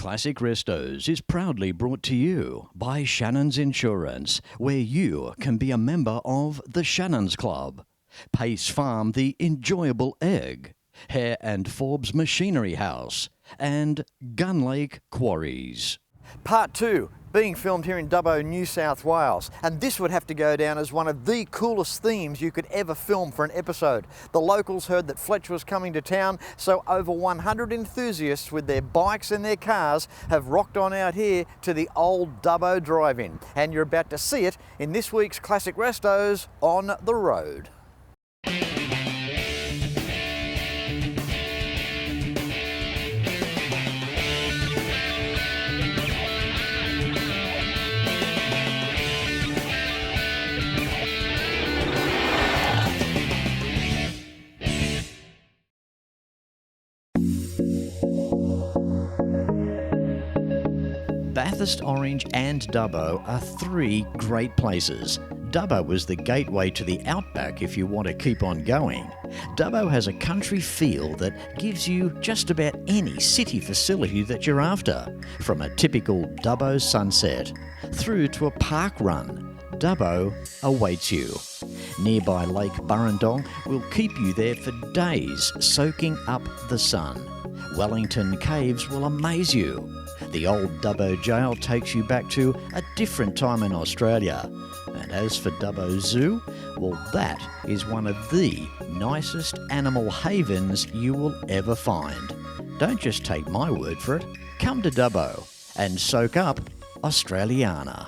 Classic Restos is proudly brought to you by Shannon's Insurance, where you can be a member of the Shannons Club. Pace Farm, the enjoyable egg. Hare and Forbes Machinery House. And Gun Lake Quarries. Part 2, being filmed here in Dubbo, New South Wales. And this would have to go down as one of the coolest themes you could ever film for an episode. The locals heard that Fletch was coming to town, so over 100 enthusiasts with their bikes and their cars have rocked on out here to the old Dubbo drive-in. And you're about to see it in this week's Classic Restos on the road. Bathurst, Orange and Dubbo are three great places. Dubbo was the gateway to the outback if you want to keep on going. Dubbo has a country feel that gives you just about any city facility that you're after, from a typical Dubbo sunset through to a park run. Dubbo awaits you. Nearby Lake Burrendong will keep you there for days, soaking up the sun. Wellington Caves will amaze you. The old Dubbo jail takes you back to a different time in Australia. And as for Dubbo Zoo, well, that is one of the nicest animal havens you will ever find. Don't just take my word for it. Come to Dubbo and soak up Australiana.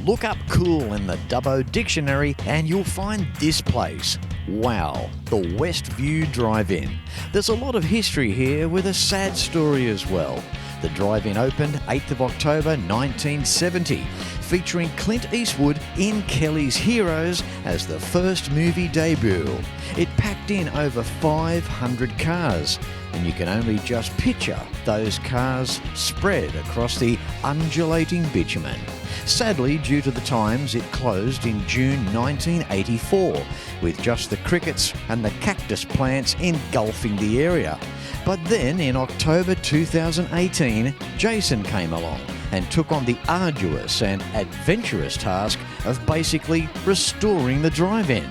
Look up cool in the Dubbo dictionary and you'll find this place. Wow, the Westview Drive-In. There's a lot of history here with a sad story as well. The drive-in opened 8th of October 1970, featuring Clint Eastwood in Kelly's Heroes as the first movie debut. It packed in over 500 cars, and you can only just picture those cars spread across the undulating bitumen. Sadly, due to the times, it closed in June 1984, with just the crickets and the cactus plants engulfing the area. But then, in October 2018, Jason came along and took on the arduous and adventurous task of basically restoring the drive-in.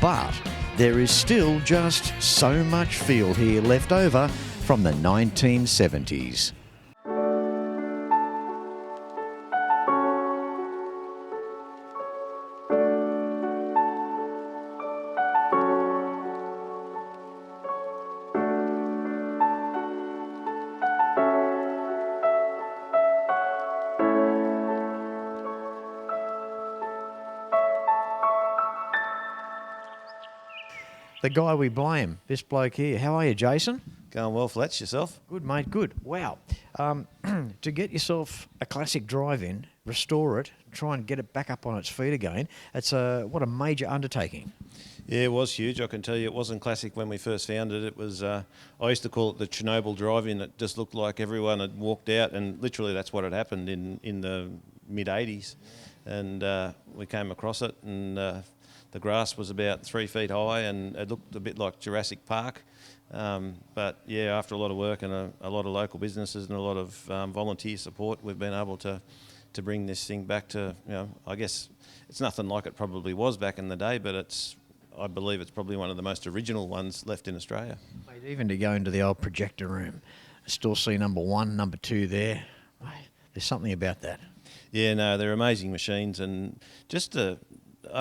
But there is still just so much field here left over from the 1970s. The guy we blame, this bloke here. How are you, Jason? Going well, Fletch, yourself? Good, mate, good. Wow. To get yourself a classic drive-in, restore it, try and get it back up on its feet again, it's what a major undertaking. Yeah, it was huge. I can tell you it wasn't classic when we first found it. It was, I used to call it the Chernobyl drive-in. It just looked like everyone had walked out, and literally that's what had happened in the mid-'80s. And we came across it, and the grass was about 3 feet high and it looked a bit like Jurassic Park. But yeah, after a lot of work and a lot of local businesses and a lot of volunteer support, we've been able to bring this thing back to, I guess it's nothing like it probably was back in the day, but I believe it's probably one of the most original ones left in Australia. Mate, even to go into the old projector room, I still see number 1, number 2 there. Mate, there's something about that. Yeah, no, they're amazing machines, and just I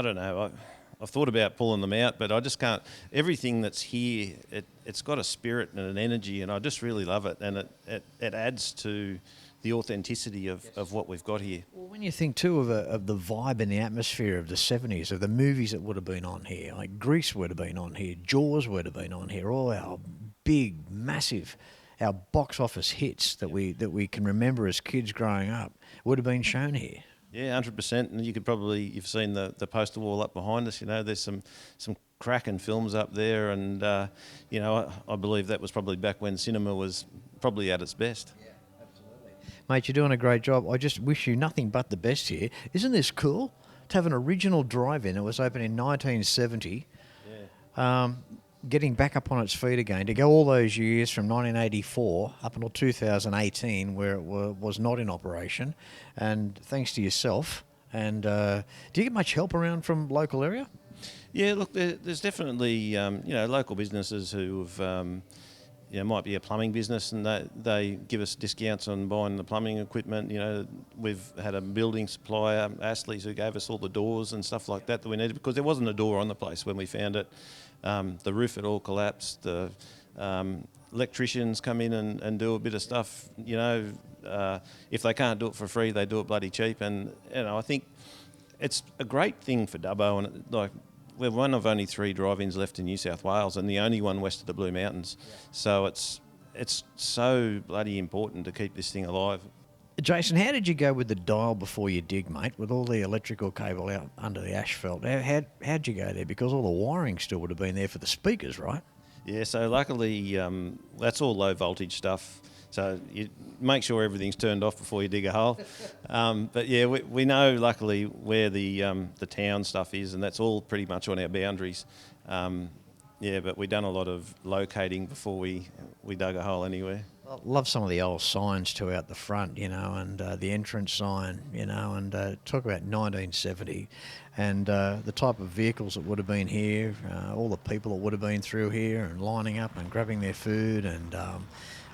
don't know, I've thought about pulling them out, but I just can't. Everything that's here, it's got a spirit and an energy, and I just really love it, and it adds to the authenticity of what we've got here. Well, when you think too of the vibe and the atmosphere of the 70s, of the movies that would have been on here, like Grease would have been on here, Jaws would have been on here, all our big, massive, our box office hits that we can remember as kids growing up would have been shown here. Yeah, 100%. And you've seen the poster wall up behind us. There's some cracking films up there, and I believe that was probably back when cinema was probably at its best. Yeah, absolutely. Mate, you're doing a great job. I just wish you nothing but the best here. Isn't this cool? To have an original drive-in. It was opened in 1970. Yeah. getting back up on its feet again, to go all those years from 1984 up until 2018 where it was not in operation, and thanks to yourself. And do you get much help around from local area? Yeah, look, there's definitely local businesses who have might be a plumbing business, and they give us discounts on buying the plumbing equipment. We've had a building supplier, Astley's, who gave us all the doors and stuff like that we needed, because there wasn't a door on the place when we found it. The roof had all collapsed. The electricians come in and do a bit of stuff. If they can't do it for free, they do it bloody cheap. And I think it's a great thing for Dubbo, and we're one of only 3 drive-ins left in New South Wales, and the only one west of the Blue Mountains. Yeah. So it's so bloody important to keep this thing alive. Jason, how did you go with the dial before you dig, mate, with all the electrical cable out under the asphalt? How'd you go there? Because all the wiring still would have been there for the speakers, right? Yeah, so luckily that's all low voltage stuff. So you make sure everything's turned off before you dig a hole. But yeah, we know luckily where the town stuff is, and that's all pretty much on our boundaries. But we done a lot of locating before we dug a hole anywhere. I love some of the old signs too out the front, and the entrance sign, and talk about 1970 and the type of vehicles that would have been here, all the people that would have been through here and lining up and grabbing their food, and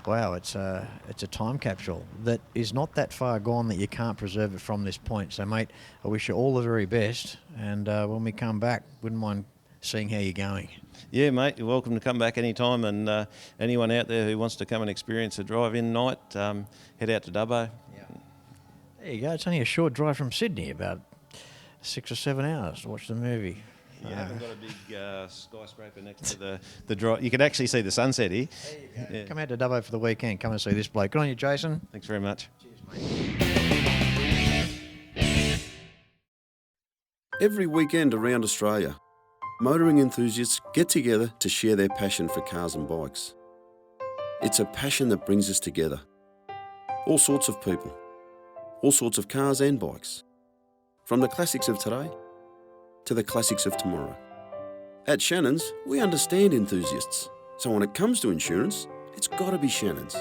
wow, it's a time capsule that is not that far gone that you can't preserve it from this point. So, mate, I wish you all the very best, and when we come back, wouldn't mind seeing how you're going. Yeah, mate, you're welcome to come back anytime, and anyone out there who wants to come and experience a drive-in night, head out to Dubbo. Yeah. There you go. It's only a short drive from Sydney, about 6 or 7 hours to watch the movie. You haven't got a big skyscraper next to the drive. You can actually see the sunset here. There you go. Yeah. Come out to Dubbo for the weekend. Come and see this bloke. Good on you, Jason. Thanks very much. Cheers, mate. Every weekend around Australia, motoring enthusiasts get together to share their passion for cars and bikes. It's a passion that brings us together. All sorts of people, all sorts of cars and bikes. From the classics of today to the classics of tomorrow. At Shannons, we understand enthusiasts. So when it comes to insurance, it's got to be Shannons.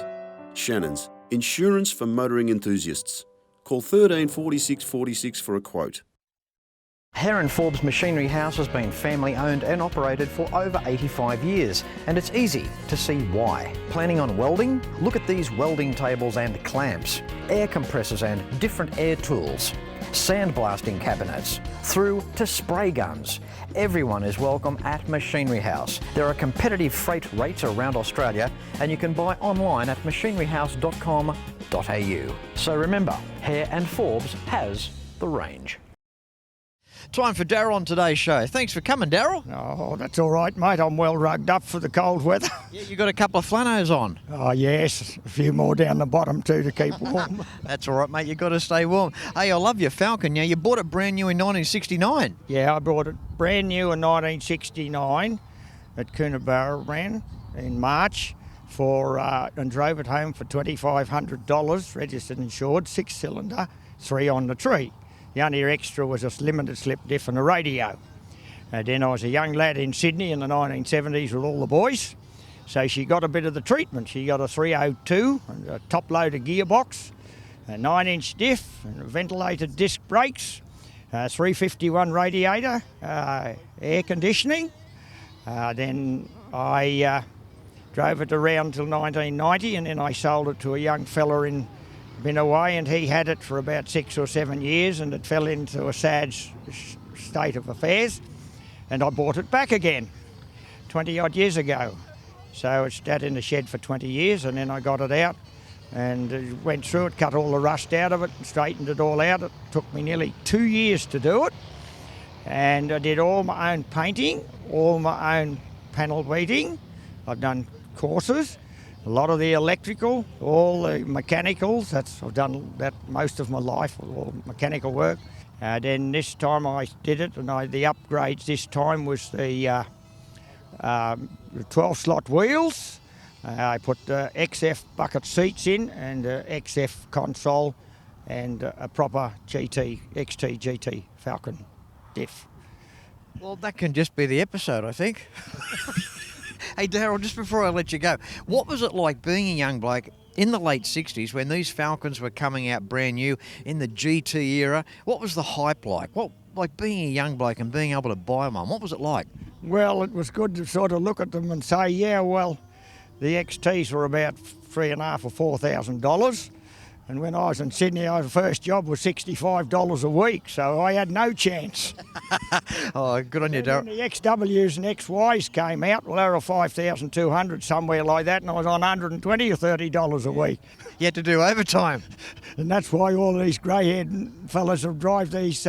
Shannons, insurance for motoring enthusiasts. Call 13 46 46 for a quote. Hare & Forbes Machinery House has been family owned and operated for over 85 years, and it's easy to see why. Planning on welding? Look at these welding tables and clamps, air compressors and different air tools, sandblasting cabinets, through to spray guns. Everyone is welcome at Machinery House. There are competitive freight rates around Australia, and you can buy online at machineryhouse.com.au. So remember, Hare & Forbes has the range. Time for Darryl on today's show. Thanks for coming, Darryl. Oh, that's all right, mate. I'm well rugged up for the cold weather. Yeah, you got a couple of flannels on. Oh, yes. A few more down the bottom too to keep warm. That's all right, mate. You got to stay warm. Hey, I love your Falcon. You bought it brand new in 1969. Yeah, I bought it brand new in 1969 at Coonabarra ran in March and drove it home for $2,500, registered and insured, 6-cylinder, 3 on the tree. The only extra was a limited slip diff and a radio. Then I was a young lad in Sydney in the 1970s with all the boys. So she got a bit of the treatment. She got a 302, and a top-loader gearbox, a 9-inch diff, and ventilated disc brakes, a 351 radiator, air conditioning. Then I drove it around till 1990, and then I sold it to a young fella in been away, and he had it for about 6 or 7 years, and it fell into a sad state of affairs, and I bought it back again 20 odd years ago. So it's sat in the shed for 20 years, and then I got it out and went through it, cut all the rust out of it and straightened it all out. It took me nearly 2 years to do it, and I did all my own painting, all my own panel beating. I've done courses. A lot of the electrical, all the mechanicals, I've done that most of my life, all mechanical work. Then this time I did it, and the upgrades this time was the 12-slot wheels. I put the XF bucket seats in, and the XF console, and a proper XT GT Falcon diff. Well, that can just be the episode, I think. Hey, Darryl, just before I let you go, what was it like being a young bloke in the late 60s when these Falcons were coming out brand new in the GT era? What was the hype like? What, like being a young bloke and being able to buy one, what was it like? Well, it was good to sort of look at them and say, yeah, well, the XTs were about $3,500 or $4,000. And when I was in Sydney, my first job was $65 a week, so I had no chance. Oh, good on you, And Darryl. when the XWs and XYs came out, well, they were $5,200, somewhere like that, and I was on $120 or $30 a week. You had to do overtime. And that's why all these grey-haired fellas will drive these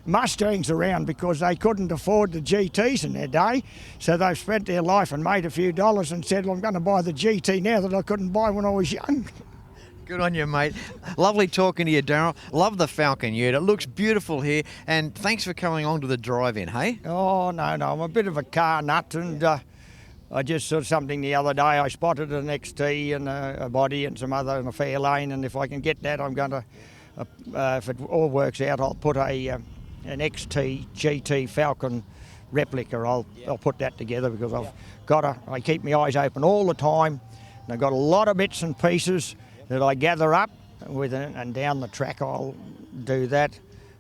Mustangs around, because they couldn't afford the GTs in their day. So they've spent their life and made a few dollars and said, well, I'm going to buy the GT now that I couldn't buy when I was young. Good on you, mate. Lovely talking to you, Darryl. Love the Falcon ute. It looks beautiful here, and thanks for coming along to the drive-in, hey? Oh, no, I'm a bit of a car nut, and I just saw something the other day. I spotted an XT and a body and some other in a fair lane, and if I can get that, I'm going to, if it all works out, I'll put an XT GT Falcon replica. I'll put that together, because I keep my eyes open all the time, and I've got a lot of bits and pieces that I gather up with, and down the track I'll do that.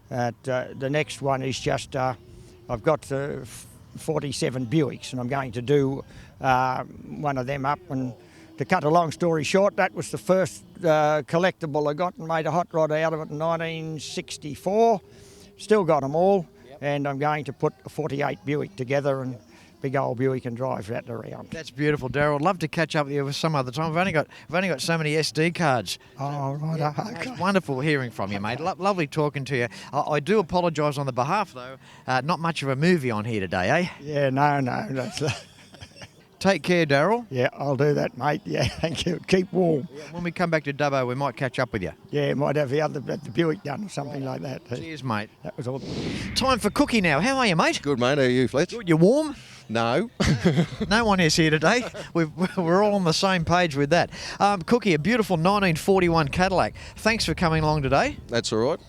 The next one is just, I've got 47 Buicks, and I'm going to do one of them up. And to cut a long story short, that was the first collectible I got and made a hot rod out of it in 1964. Still got them all, and I'm going to put a 48 Buick together, and big old Buick, and drive that around. That's beautiful, Darryl. I'd love to catch up with you some other time. We've only got so many SD cards. Oh, right, okay. It's wonderful hearing from you, mate. Lovely talking to you. I do apologise on the behalf, though. Not much of a movie on here today, eh? Yeah, no, that's... Take care, Darryl. Yeah, I'll do that, mate. Yeah, thank you. Keep warm. When we come back to Dubbo, we might catch up with you. Yeah, might have the Buick done or something like that. Cheers, mate. That was all. Time for Cookie now. How are you, mate? Good, mate. How are you, Fletch? Good. You warm? No. No one is here today. We're all on the same page with that. Cookie, a beautiful 1941 Cadillac. Thanks for coming along today. That's all right.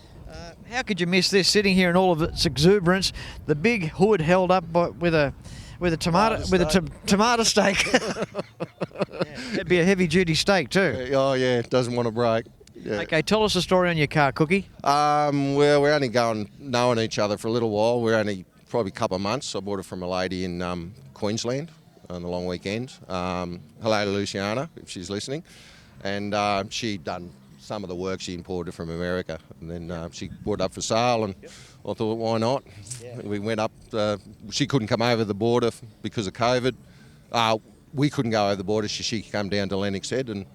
How could you miss this, sitting here in all of its exuberance? The big hood held up with a tomato steak. That'd be a heavy-duty steak too. Oh, yeah. Doesn't want to break. Yeah. Okay, tell us the story on your car, Cookie. Well, we're only knowing each other for a little while. We're only probably a couple of months. I bought it from a lady in Queensland on the long weekend. Hello to Luciana, if she's listening. And she'd done some of the work. She imported from America. And then she brought it up for sale, and I thought, why not? Yeah. We went up. She couldn't come over the border because of COVID. We couldn't go over the border. She came down to Lennox Head, and,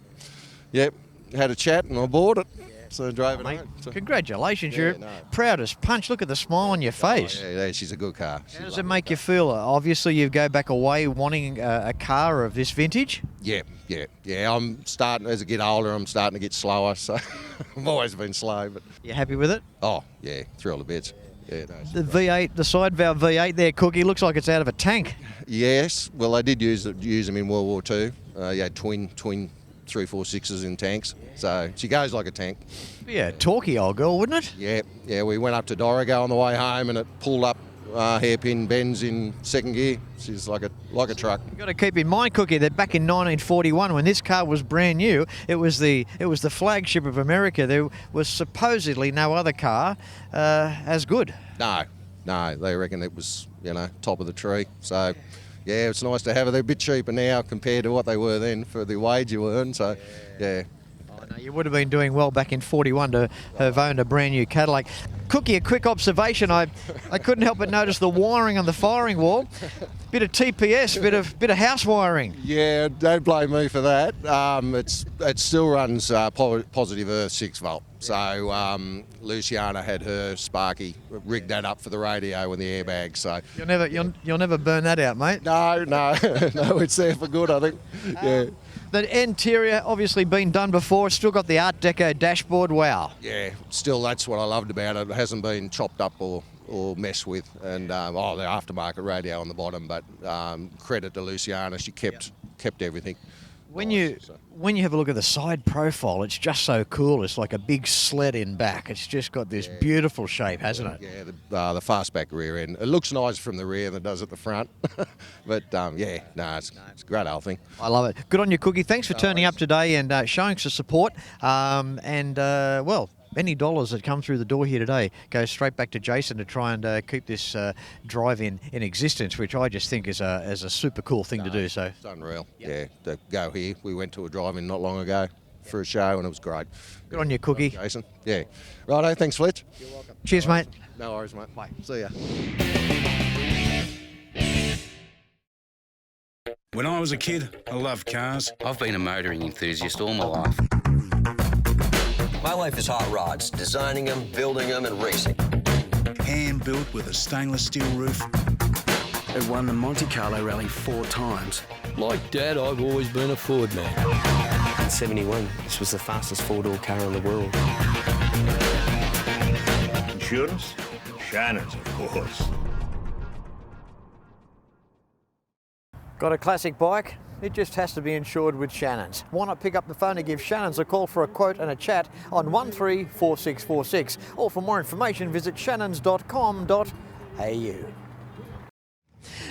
had a chat, and I bought it. So I drove it home. So. Congratulations, you're proud as punch. Look at the smile on your face. Oh, yeah, she's a good car. How does it make you feel? Obviously, you go back away wanting a car of this vintage. Yeah. I'm starting, as I get older, I'm starting to get slower, so I've always been slow. But You happy with it? Oh, yeah, thrilled a bit. Yeah, the V8, the side valve V8 there, Cookie, looks like it's out of a tank. Yes, well, they did use them in World War II. You had twin 346s in tanks, so she goes like a tank. Yeah, talky old girl, wouldn't it? Yeah. We went up to Dorrigo on the way home, and it pulled up hairpin bends in second gear. She's like a truck. You've got to keep in mind, Cookie, that back in 1941, when this car was brand new, it was the flagship of America. There was supposedly no other car as good. No, they reckon it was top of the tree. So. Yeah, it's nice to have it. They're a bit cheaper now compared to what they were then for the wage you earn. So, yeah. Oh, no, you would have been doing well back in 41 to have owned a brand new Cadillac. Cookie, a quick observation. I couldn't help but notice the wiring on the firing wall. Bit of TPS, bit of house wiring. Yeah, don't blame me for that. It still runs positive earth 6 volt. So Luciana had her Sparky rigged that up for the radio and the airbags. So you'll never burn that out, mate. No, it's there for good, I think. Yeah. The interior obviously been done before. Still got the Art Deco dashboard. Wow. Yeah, still that's what I loved about it. It hasn't been chopped up or messed with. And the aftermarket radio on the bottom. But credit to Luciana, she kept everything. When nice, you so. when you have a look at the side profile, it's just so cool. It's like a big sled in back. It's just got this beautiful shape, hasn't it? Yeah, the fastback rear end. It looks nicer from the rear than it does at the front. But it's a great old thing. I love it. Good on you, Cookie. Thanks for turning up today and showing some support. Any dollars that come through the door here today goes straight back to Jason to try and keep this drive-in in existence, which I just think is a super cool thing to do. So It's unreal. Yeah, to go here. We went to a drive-in not long ago for a show and it was great. good on you, Cookie. Jason. Yeah. Righto, thanks, Fletch. You're welcome. Cheers, mate. No worries, mate. Bye. See ya. When I was a kid, I loved cars. I've been a motoring enthusiast all my life. My life is hot rods, designing them, building them, and racing. Hand-built with a stainless steel roof. It won the Monte Carlo Rally 4 times. Like Dad, I've always been a Ford man. In '71, this was the fastest four-door car in the world. Insurance? Shannons, of course. Got a classic bike? It just has to be insured with Shannons. Why not pick up the phone and give Shannons a call for a quote and a chat on 134646. Or for more information, visit shannons.com.au.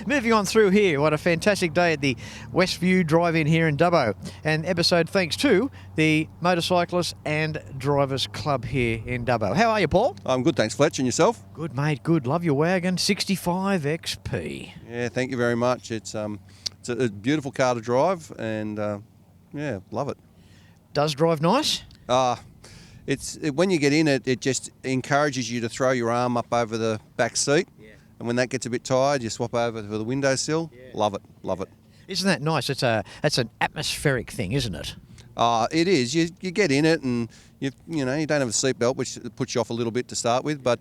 Moving on through here, what a fantastic day at the Westview Drive-In here in Dubbo. And episode thanks to the Motorcyclists and Drivers Club here in Dubbo. How are you, Paul? I'm good, thanks, Fletch. And yourself? Good, mate, good. Love your wagon, 65 XP. Yeah, thank you very much. It's a beautiful car to drive and, love it. Does drive nice? When you get in it, it just encourages you to throw your arm up over the back seat. And when that gets a bit tired, you swap over to the windowsill. Yeah. Love it. Isn't that nice? It's an atmospheric thing, isn't it? It is. You get in it and you don't have a seatbelt, which puts you off a little bit to start with, but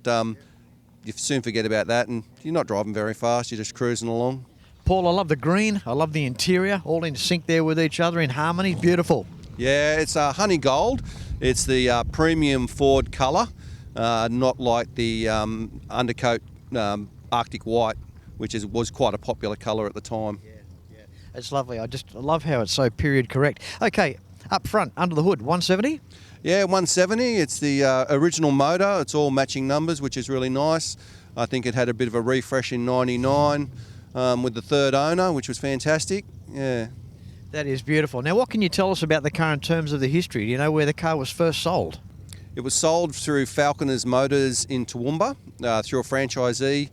you soon forget about that and you're not driving very fast, you're just cruising along. Paul, I love the green, I love the interior, all in sync there with each other in harmony, beautiful. Yeah, it's honey gold. It's the premium Ford colour, not like the undercoat Arctic white, which was quite a popular colour at the time. Yeah. It's lovely. I love how it's so period correct. Okay, up front, under the hood, 170? Yeah, 170. It's the original motor. It's all matching numbers, which is really nice. I think it had a bit of a refresh in 99 with the third owner, which was fantastic. Yeah. That is beautiful. Now, what can you tell us about the car in terms of the history? Do you know where the car was first sold? It was sold through Falcon's Motors in Toowoomba, through a franchisee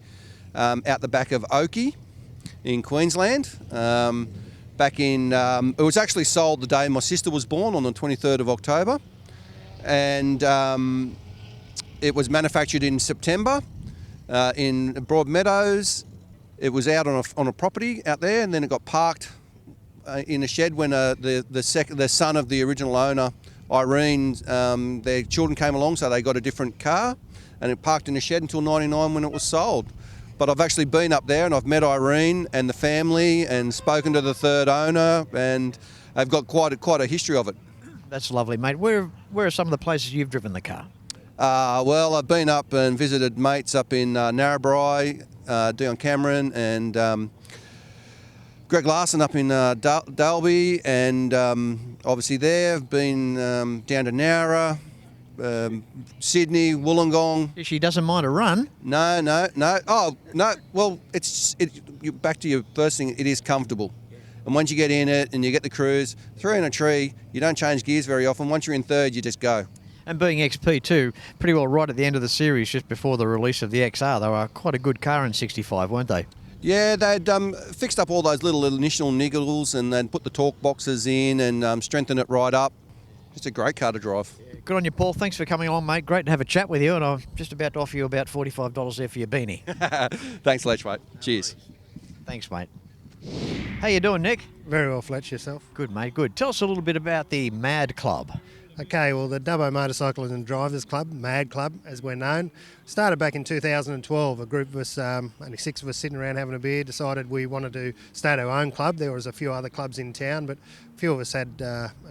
out the back of Oakey in Queensland. It was actually sold the day my sister was born on the 23rd of October. And it was manufactured in September in Broadmeadows. It was out on a property out there, and then it got parked in a shed when the son of the original owner, Irene, their children came along, so they got a different car, and it parked in a shed until 99 when it was sold. But I've actually been up there and I've met Irene and the family and spoken to the third owner, and they've got quite a history of it. That's lovely, mate. Where are some of the places you've driven the car? Well, I've been up and visited mates up in Narrabri, Dion Cameron, and Greg Larson up in Dalby, and obviously there. I've been down to Nowra, Sydney, Wollongong. She doesn't mind a run. No. Oh, no. Well, back to your first thing, it is comfortable. And once you get in it and you get the cruise, through in a tree, you don't change gears very often. Once you're in third, you just go. And being XP too, pretty well right at the end of the series, just before the release of the XR, they were quite a good car in 65, weren't they? Yeah, they'd fixed up all those little initial niggles and then put the torque boxes in and strengthened it right up. Just a great car to drive. Yeah, good on you, Paul. Thanks for coming on, mate. Great to have a chat with you, and I'm just about to offer you about $45 there for your beanie. Thanks, Fletch, mate. Cheers. Thanks, mate. How you doing, Nick? Very well, Fletch. Yourself? Good, mate. Good. Tell us a little bit about the MAD Club. Okay, well, the Dubbo Motorcyclists and Drivers Club, MAD Club, as we're known, started back in 2012. A group of us, only 6 of us sitting around having a beer, decided we wanted to start our own club. There was a few other clubs in town, but a few of us had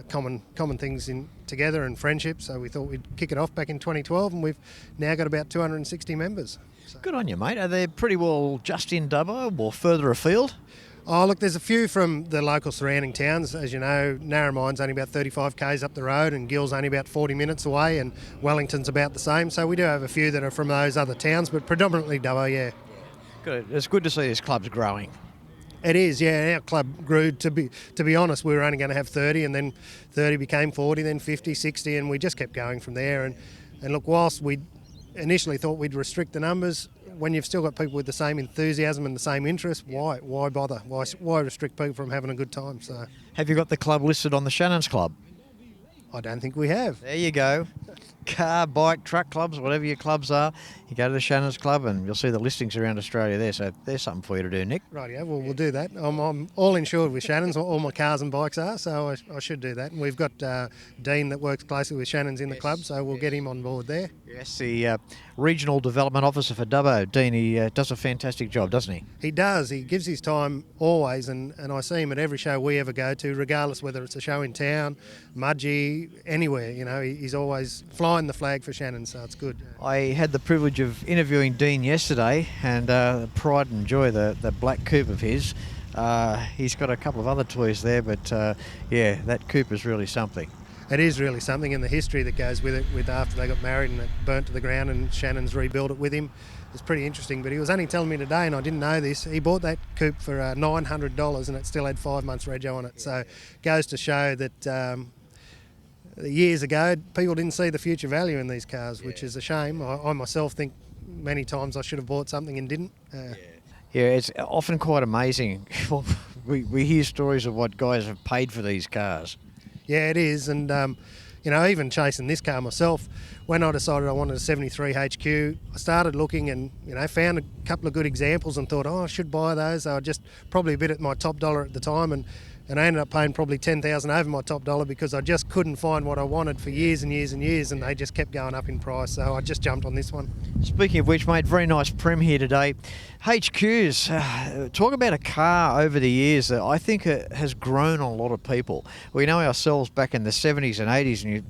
common things together and friendship, so we thought we'd kick it off back in 2012, and we've now got about 260 members. So. Good on you, mate. Are they pretty well just in Dubbo or further afield? Oh, look, there's a few from the local surrounding towns. As you know, Narramin's only about 35 k's up the road, and Gill's only about 40 minutes away, and Wellington's about the same. So we do have a few that are from those other towns, but predominantly Dubbo, yeah. Good. It's good to see this club's growing. It is, yeah. Our club grew, to be honest, we were only going to have 30, and then 30 became 40, then 50, 60, and we just kept going from there. And look, whilst we initially thought we'd restrict the numbers, when you've still got people with the same enthusiasm and the same interest, why bother? Why restrict people from having a good time? So, have you got the club listed on the Shannons Club? I don't think we have. There you go. Car, bike, truck clubs, whatever your clubs are, you go to the Shannons Club and you'll see the listings around Australia there. So there's something for you to do, Nick. Right, yeah, well, we'll do that. I'm all insured with Shannons, all my cars and bikes are, so I should do that. And we've got Dean that works closely with Shannons in the club, so we'll get him on board there. Yes, the Regional Development Officer for Dubbo, Dean, he does a fantastic job, doesn't he? He does. He gives his time always, and I see him at every show we ever go to, regardless whether it's a show in town, Mudgee, anywhere. You know, he's always flying the flag for Shannon, so it's good. I had the privilege of interviewing Dean yesterday, and pride and joy, the black coupe of his. He's got a couple of other toys there, but yeah, that coupe is really something. It is really something, and the history that goes with it, with after they got married and it burnt to the ground and Shannon's rebuilt it with him, is pretty interesting. But he was only telling me today, and I didn't know this, he bought that coupe for $900 and it still had 5 months rego on it. So it goes to show that years ago people didn't see the future value in these cars, which is a shame. I myself think many times I should have bought something and didn't. Yeah, it's often quite amazing. we hear stories of what guys have paid for these cars. Yeah, it is, and you know, even chasing this car myself, when I decided I wanted a 73 HQ, I started looking and, you know, found a couple of good examples and thought, I should buy those. I just probably bid at my top dollar at the time, and I ended up paying probably $10,000 over my top dollar because I just couldn't find what I wanted for years and years and years, and they just kept going up in price. So I just jumped on this one. Speaking of which, mate, very nice Prem here today. HQs, talk about a car over the years that I think has grown on a lot of people. We know ourselves back in the 70s and 80s, and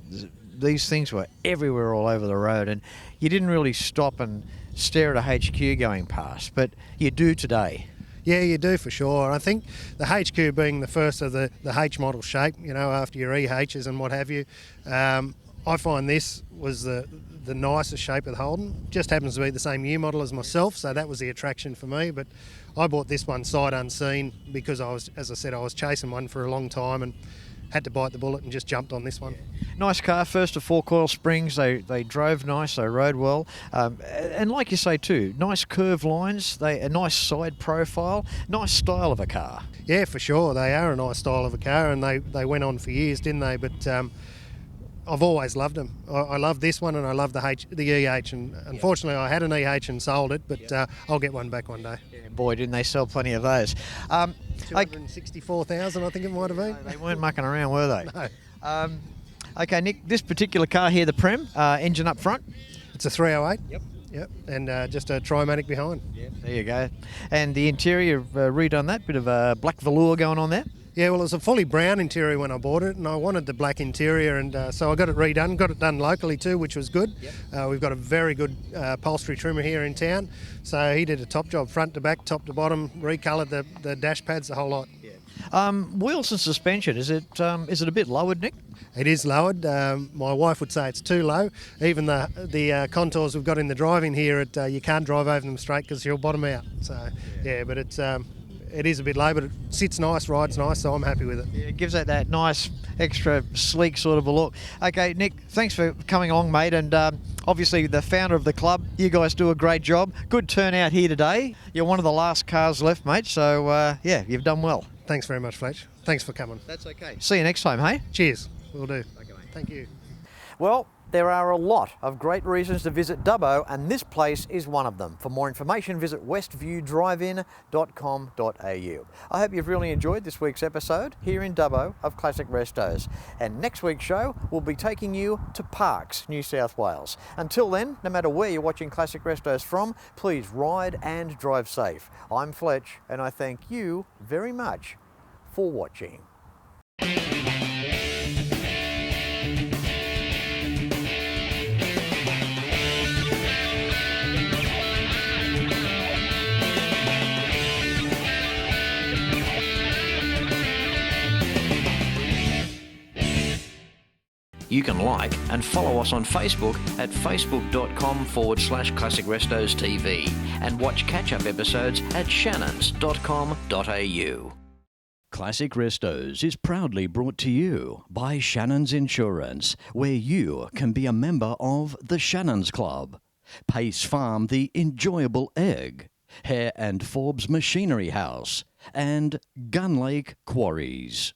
these things were everywhere all over the road, and you didn't really stop and stare at a HQ going past, but you do today. Yeah, you do for sure. I think the HQ being the first of the H model shape, you know, after your EHs and what have you, I find this was the nicest shape of the Holden. Just happens to be the same year model as myself, so that was the attraction for me. But I bought this one sight unseen because I was chasing one for a long time and had to bite the bullet and just jumped on this one. Nice car, first of 4 coil springs. They drove nice, they rode well, and like you say too, nice curved lines. A nice side profile, nice style of a car. Yeah, for sure, they are a nice style of a car, and they went on for years, didn't they? But I've always loved them. I love this one, and I love the EH. And unfortunately, I had an EH and sold it, but I'll get one back one day. Yeah, boy, didn't they sell plenty of those. 264,000, I think it might have been. No, they weren't mucking around, were they? No. Okay, Nick, this particular car here, the Prem, engine up front. It's a 308. Yep, and just a Trimatic behind. Yeah, there you go. And the interior, redone that, bit of black velour going on there. Yeah, well, it was a fully brown interior when I bought it, and I wanted the black interior, and so I got it redone. Got it done locally too, which was good. Yep. We've got a very good upholstery trimmer here in town, so he did a top job, front to back, top to bottom, recoloured the dash pads, the whole lot. Yeah. Wheels and suspension, is it a bit lowered, Nick? It is lowered. My wife would say it's too low. Even the contours we've got in the driving here, you can't drive over them straight because you'll bottom out. So yeah, but it is a bit low, but it sits nice, rides nice, so I'm happy with it. Yeah, it gives that nice, extra sleek sort of a look. Okay, Nick, thanks for coming along, mate, and obviously the founder of the club, you guys do a great job. Good turnout here today. You're one of the last cars left, mate, so yeah, you've done well. Thanks very much, Fletch. Thanks for coming. That's okay. See you next time, hey? Cheers. Will do. Okay, mate. Thank you. Well, there are a lot of great reasons to visit Dubbo, and this place is one of them. For more information, visit westviewdrivein.com.au. I hope you've really enjoyed this week's episode here in Dubbo of Classic Restos. And next week's show will be taking you to Parkes, New South Wales. Until then, no matter where you're watching Classic Restos from, please ride and drive safe. I'm Fletch, and I thank you very much for watching. You can like and follow us on Facebook at facebook.com/Classic Restos TV and watch catch-up episodes at shannons.com.au. Classic Restos is proudly brought to you by Shannon's Insurance, where you can be a member of the Shannons Club. Pace Farm, the enjoyable egg. Hare and Forbes Machinery House. And Gun Lake Quarries.